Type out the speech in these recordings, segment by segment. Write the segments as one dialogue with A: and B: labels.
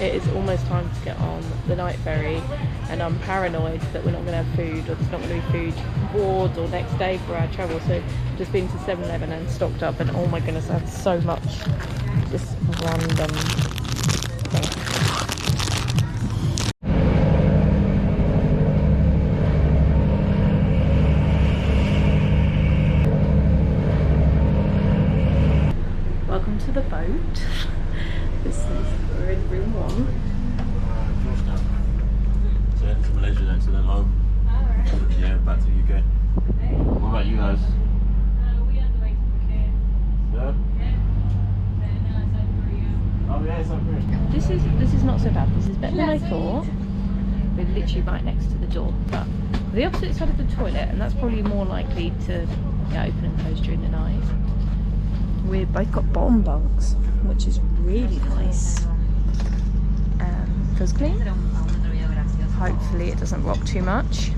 A: it is almost time to get on the night ferry, and I'm paranoid that we're not going to have food, or there's not going to be food board or next day for our travel. So just been to 7-Eleven and stocked up, and oh my goodness, I have so much just random things. Welcome to the boat. We're in room 1.
B: So heading to Malaysia next and then home. Alright. Yeah, back to the UK. What about you guys?
A: We are the way to Phuket.
B: Yeah?
A: Yeah.
B: Oh yeah, South Korea.
A: This is not so bad. This is better than I thought. We're literally right next to the door, but the opposite side of the toilet, and that's probably more likely to get open and close during the night. We've both got bottom bunks, which is really nice. Feels clean. Hopefully it doesn't rock too much.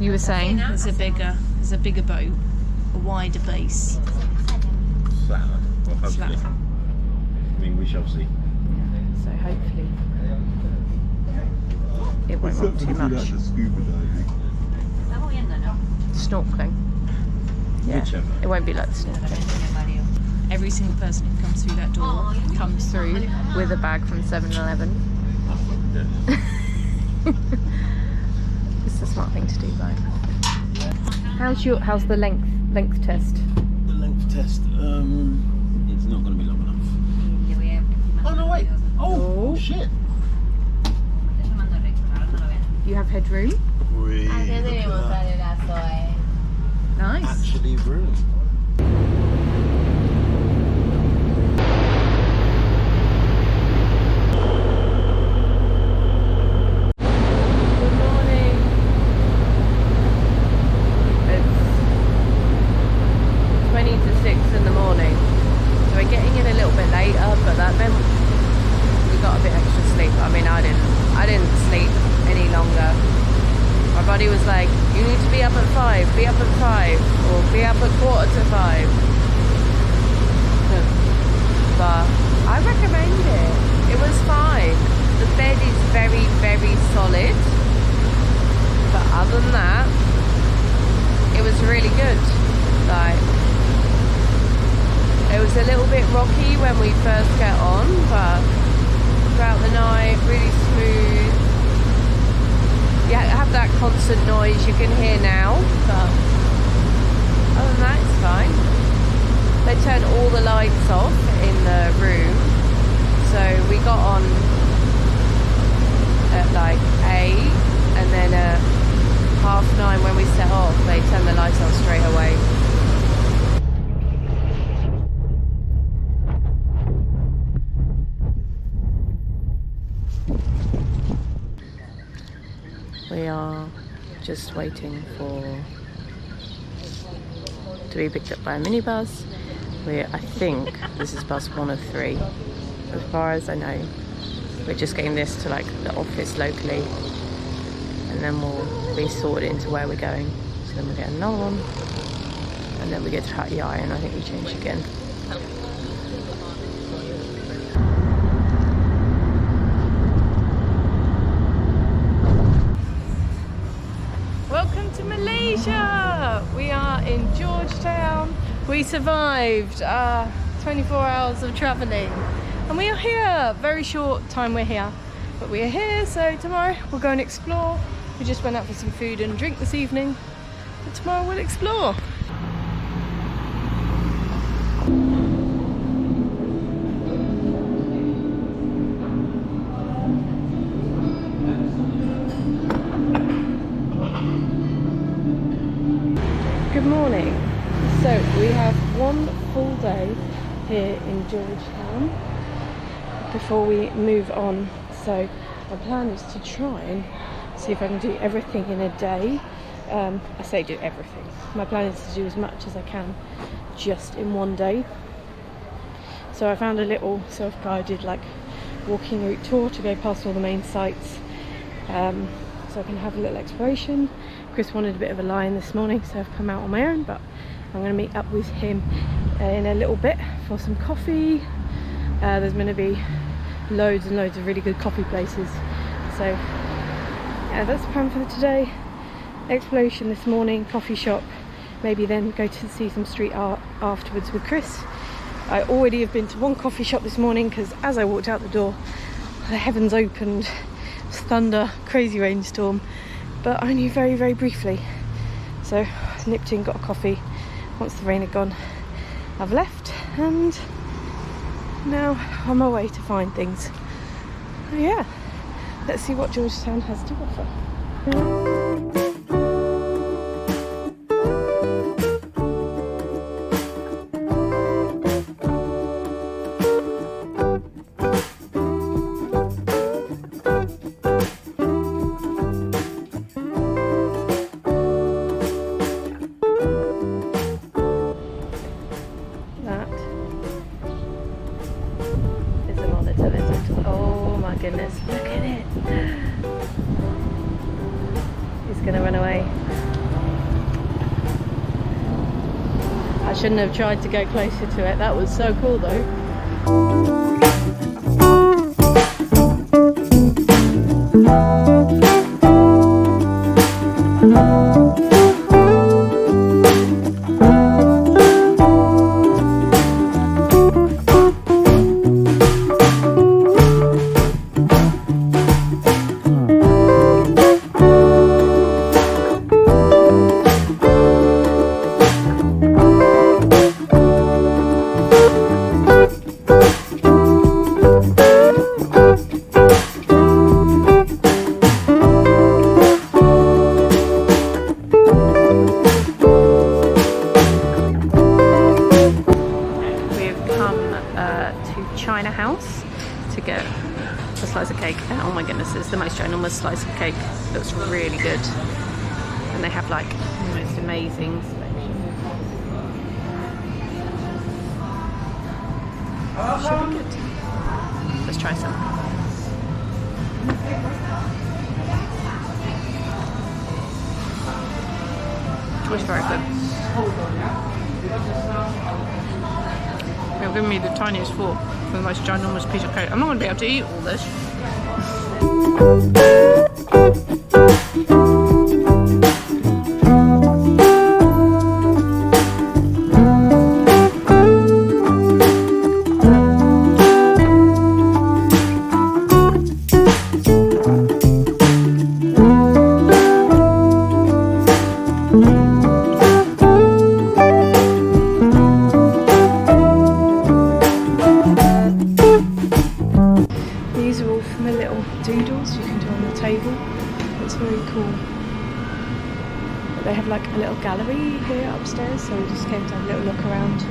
A: You were saying there's a bigger boat, a wider base.
B: Flat. Well, hopefully.
A: Flat.
B: I mean, we shall see.
A: So hopefully it won't rock too much.
B: Scuba diving.
A: Snorkeling. Yeah,
B: Whichever.
A: it won't be like the snorkeling. Every single person who comes through that door comes through with a bag from 7-Eleven. It's the smart thing to do, though. How's the length test?
B: The length test, it's not going to be long enough. Oh no, wait! Oh shit!
A: You have headroom? Nice.
B: Actually, room.
A: He was like, you need to be up at 5, be up at 5, or be up at 5:15. But I recommend it. It was fine. The bed is very, very solid. But other than that, it was really good. Like, it was a little bit rocky when we first get on, but throughout the night, really smooth. Yeah, have that constant noise you can hear now, but other than that, it's fine. They turn all the lights off in the room, so we got on at like 8, and then at 9:30 when we set off, they turned the lights off straight away. We are just waiting to be picked up by a minibus. I think this is bus 1 of 3. As far as I know, we're just getting this to like the office locally, and then we'll be sorted into where we're going. So then we'll get another one, and then we get to Hat Yai, and I think we change again. Welcome to Malaysia! We are in Georgetown. We survived 24 hours of travelling, and we are here. Very short time we're here, but we are here. So tomorrow we'll go and explore. We just went out for some food and drink this evening, but tomorrow we'll explore. Good morning. So we have one full day here in Georgetown before we move on. So my plan is to try and see if I can do everything in a day. I say do everything. My plan is to do as much as I can just in one day. So I found a little self-guided like walking route tour to go past all the main sites, so I can have a little exploration. Chris wanted a bit of a lie-in this morning, so I've come out on my own, but I'm going to meet up with him in a little bit for some coffee. There's going to be loads and loads of really good coffee places. So yeah, that's the plan for today. Exploration this morning, coffee shop, maybe then go to see some street art afterwards with Chris. I already have been to one coffee shop this morning because as I walked out the door, the heavens opened, thunder, crazy rainstorm, but only very, very briefly. So I nipped in, got a coffee. Once the rain had gone, I've left, and now on my way to find things. So yeah, let's see what Georgetown has to offer. Goodness, look at it. He's gonna run away. I shouldn't have tried to go closer to it. That was so cool though. China house to get a slice of cake, and oh my goodness, it's the most ginormous slice of cake. Looks really good, and they have like the most amazing selection. Should be good. Let's try some. It's very good. They've given me the tiniest fork for the most ginormous piece of cake. I'm not going to be able to eat all this. These are all from a little doodles you can do on the table. It's very cool. But they have like a little gallery here upstairs, so we just came to have a little look around.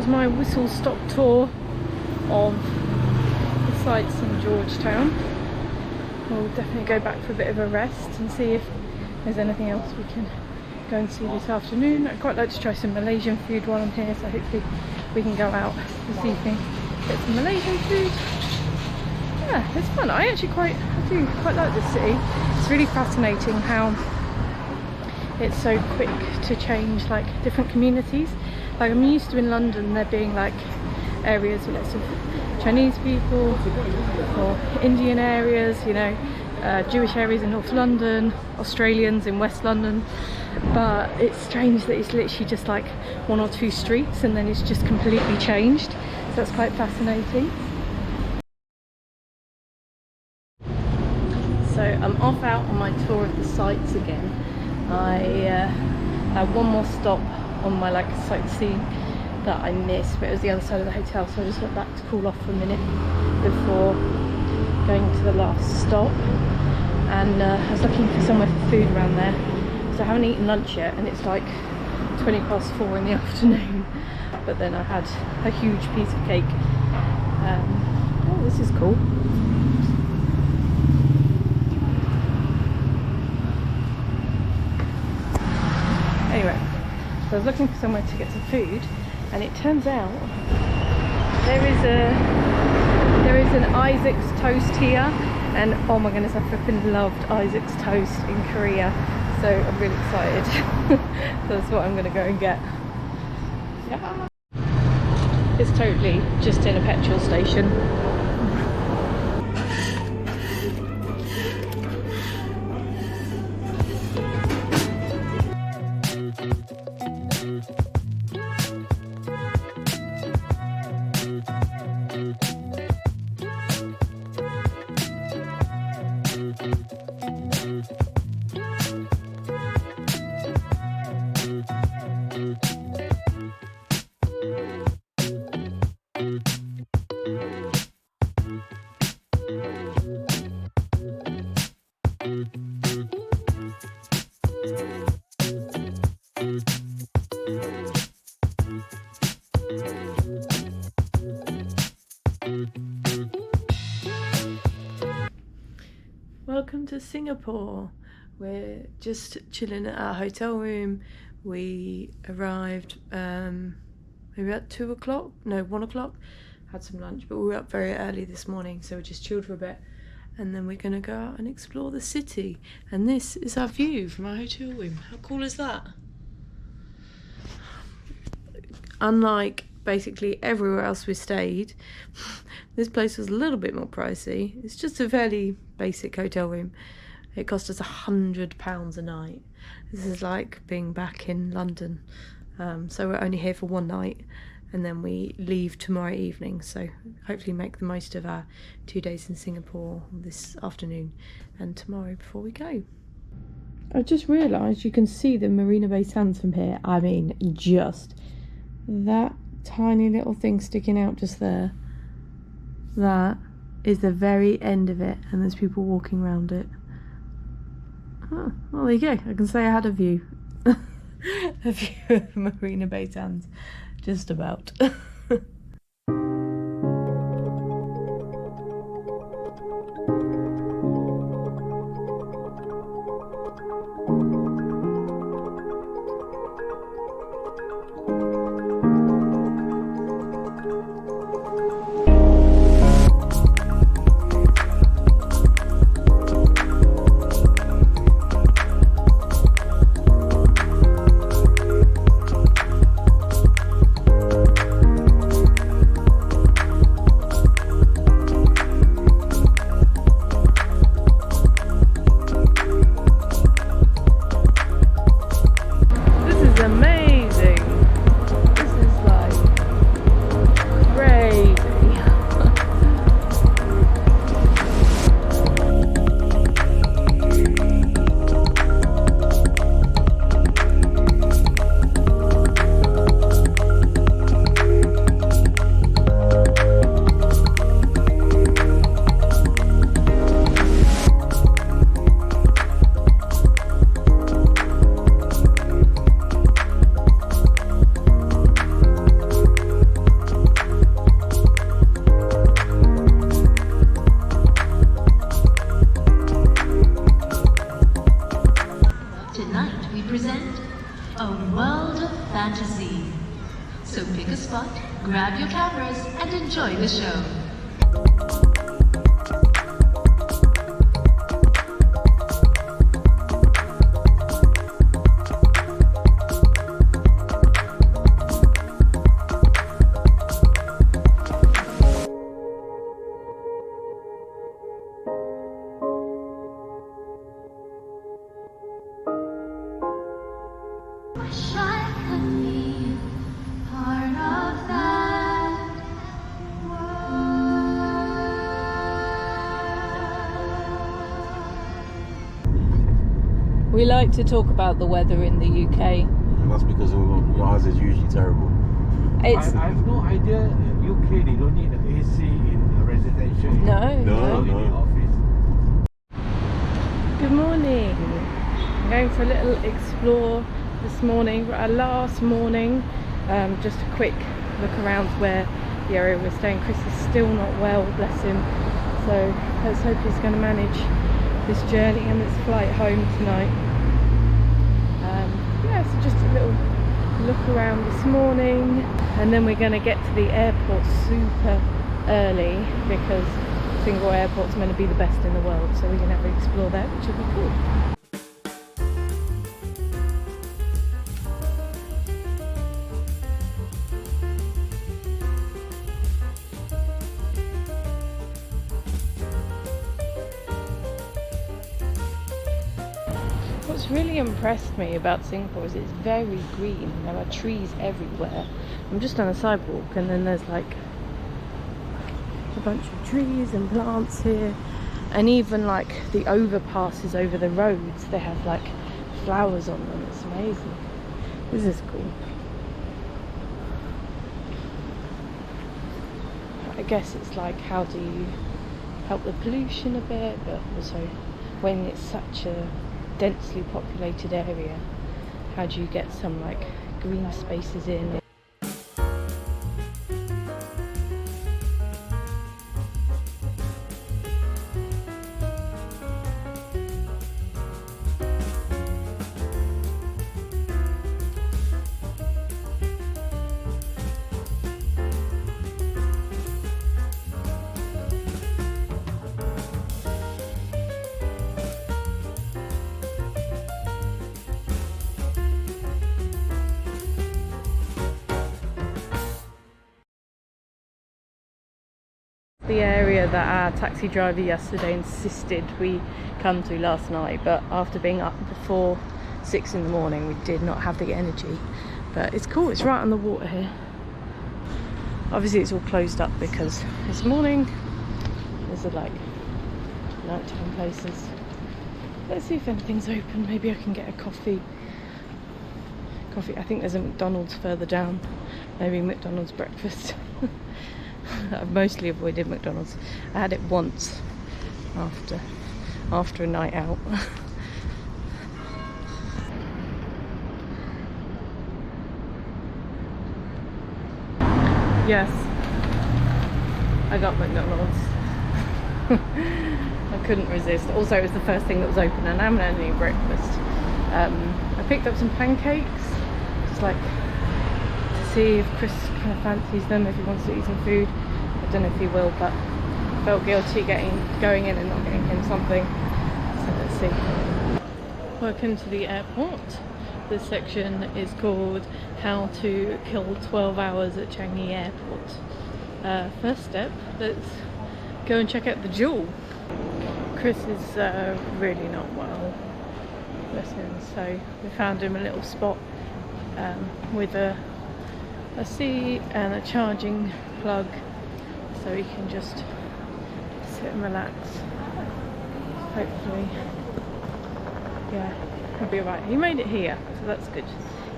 A: my whistle-stop tour of the sites in Georgetown. We'll definitely go back for a bit of a rest and see if there's anything else we can go and see this afternoon. I'd quite like to try some Malaysian food while I'm here, so hopefully we can go out this evening, get some Malaysian food. Yeah, it's fun. I do quite like this city. It's really fascinating how it's so quick to change, like different communities. Like I'm used to in London there being like areas with lots of Chinese people or Indian areas, you know, Jewish areas in North London, Australians in West London, but it's strange that it's literally just like one or two streets and then it's just completely changed, so that's quite fascinating. So I'm off out on my tour of the sites again. I had one more stop on my like sightseeing that I missed, but it was the other side of the hotel, so I just went back to cool off for a minute before going to the last stop. And I was looking for somewhere for food around there, so I haven't eaten lunch yet and it's like 4:20 in the afternoon, but then I had a huge piece of cake. Oh, this is cool. Anyway, so I was looking for somewhere to get some food, and it turns out there is an Isaac's toast here, and oh my goodness, I flipping loved Isaac's toast in Korea, so I'm really excited. So that's what I'm gonna go and get. Yeah. It's totally just in a petrol station. Welcome to Singapore. We're just chilling at our hotel room. We arrived maybe at 2 o'clock, no 1 o'clock, had some lunch, but we were up very early this morning, so we just chilled for a bit, and then we're gonna go out and explore the city. And this is our view from our hotel room. How cool is that? Unlike basically everywhere else we stayed, this place was a little bit more pricey. It's just a fairly basic hotel room. It cost us £100 a night. This is like being back in London. So we're only here for one night, and then we leave tomorrow evening, so hopefully make the most of our 2 days in Singapore this afternoon and tomorrow before we go. I just realised you can see the Marina Bay Sands from here. I mean, just that tiny little thing sticking out just there. That is the very end of it, and there's people walking around it. Oh, well, there you go. I can say I had a view. A view of Marina Bay Sands. Just about.
C: Tonight we present a world of fantasy. So pick a spot, grab your cameras, and enjoy the show. Wish I could be part of that world.
A: We like to talk about the weather in the UK.
B: That's because ours is usually terrible.
D: I have no idea. UK, they don't need an AC in residential.
A: No.
D: In the office.
A: Good morning. I'm going for a little explore this morning, our last morning. Just a quick look around where the area we're staying. Chris is still not well, bless him. So let's hope he's going to manage this journey and this flight home tonight. Yeah, so just a little look around this morning, and then we're going to get to the airport super early because Singapore airport's meant to be the best in the world, so we're going to have to explore that, which will be cool. What's really impressed me about Singapore is it's very green. There are trees everywhere. I'm just on a sidewalk and then there's like a bunch of trees and plants here, and even like the overpasses over the roads, they have like flowers on them. It's amazing. This is cool. I guess it's like, how do you help the pollution a bit, but also when it's such a densely populated area, how do you get some like green spaces in? The area that our taxi driver yesterday insisted we come to last night, but after being up before 6 in the morning we did not have the energy. But it's cool, it's right on the water here. Obviously it's all closed up because it's morning. These are like nighttime places. Let's see if anything's open. Maybe I can get a coffee. I think there's a McDonald's further down. Maybe McDonald's breakfast. I've mostly avoided McDonald's. I had it once after a night out. Yes, I got McDonald's. I couldn't resist. Also, it was the first thing that was open and I haven't had any breakfast. I picked up some pancakes, just like to see if Chris kind of fancies them, if he wants to eat some food. I don't know if he will, but I felt guilty going in and not getting him something. So let's see. Welcome to the airport. This section is called How to Kill 12 Hours at Changi Airport. First step, let's go and check out the Jewel. Chris is really not well, bless him, so we found him a little spot with a seat and a charging plug, so he can just sit and relax. Hopefully, yeah, he'll be alright. He made it here, so that's good.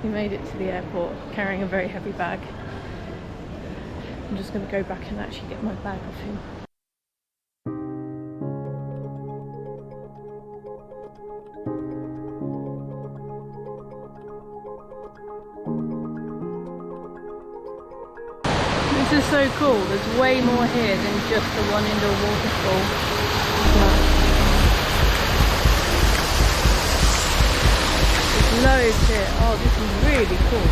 A: He made it to the airport carrying a very heavy bag. I'm just going to go back and actually get my bag off him. This is so cool. There's way more here than just the one indoor waterfall. loads here. Oh, this is really cool.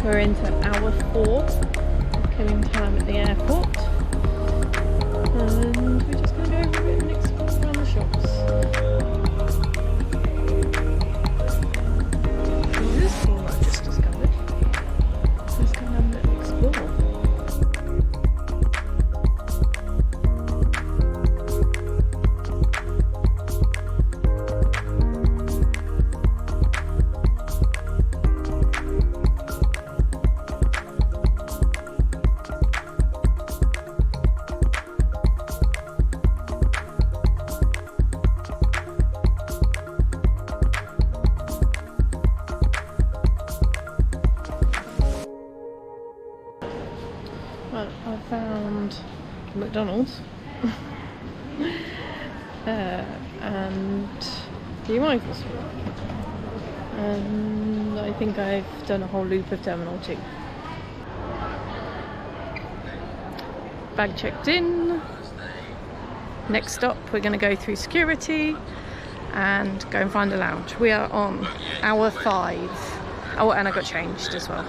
A: We're into hour 4 of killing time at the airport, and we're just going to go over a bit and explore around the shops. This is cool, I've just discovered. Let's go and have a little explore. Well, I found McDonald's and the arrivals, and I think I've done a whole loop of Terminal 2. Bag checked in. Next stop, we're going to go through security and go and find a lounge. We are on hour 5. Oh, and I got changed as well.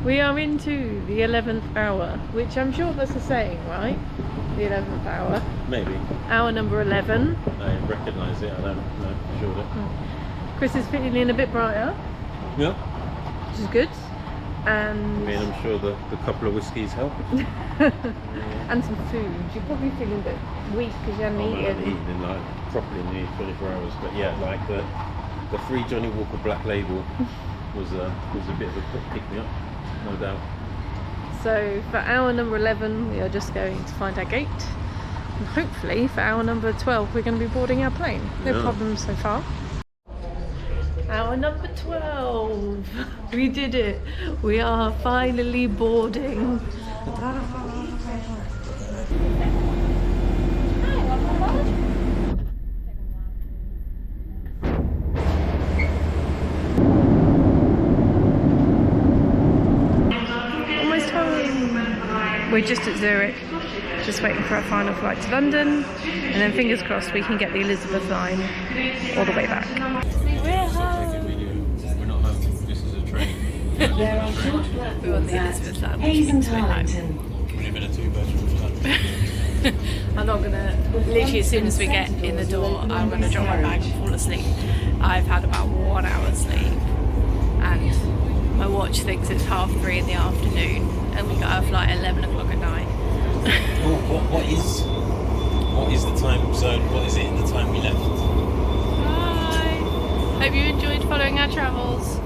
A: We are into the 11th hour, which I'm sure that's a saying, right? The 11th hour.
B: Maybe.
A: Hour number 11.
B: I recognise it, I don't know for sure.
A: Chris is feeling a bit brighter.
B: Yeah.
A: Which is good. And
B: I mean, I'm sure the couple of whiskies help.
A: and some food. You're probably feeling a bit weak because you haven't
B: I haven't
A: eaten.
B: eaten like properly in the 24 hours, but yeah, like the free Johnny Walker Black Label was a bit of a quick pick me up, no doubt.
A: So for hour number 11 we are just going to find our gate, and hopefully for hour number 12 we're going to be boarding our plane. No problems so far. Hour number 12. We did it. We are finally boarding. Almost home. We're just at Zurich, just waiting for our final flight to London, and then fingers crossed we can get the Elizabeth line all the way back. We're home.
B: We're not home, this is a train.
A: We're on the Elizabeth line, which means we're home.
B: We've been a 2-bedroom flat.
A: I'm not gonna, literally as soon as we get in the door, I'm gonna drop my bag and fall asleep. I've had about 1 hour's sleep, and my watch thinks it's 3:30 in the afternoon, and we got our flight at 11 o'clock at night.
B: What is the time zone? What is it in the time we left?
A: Bye! Hope you enjoyed following our travels.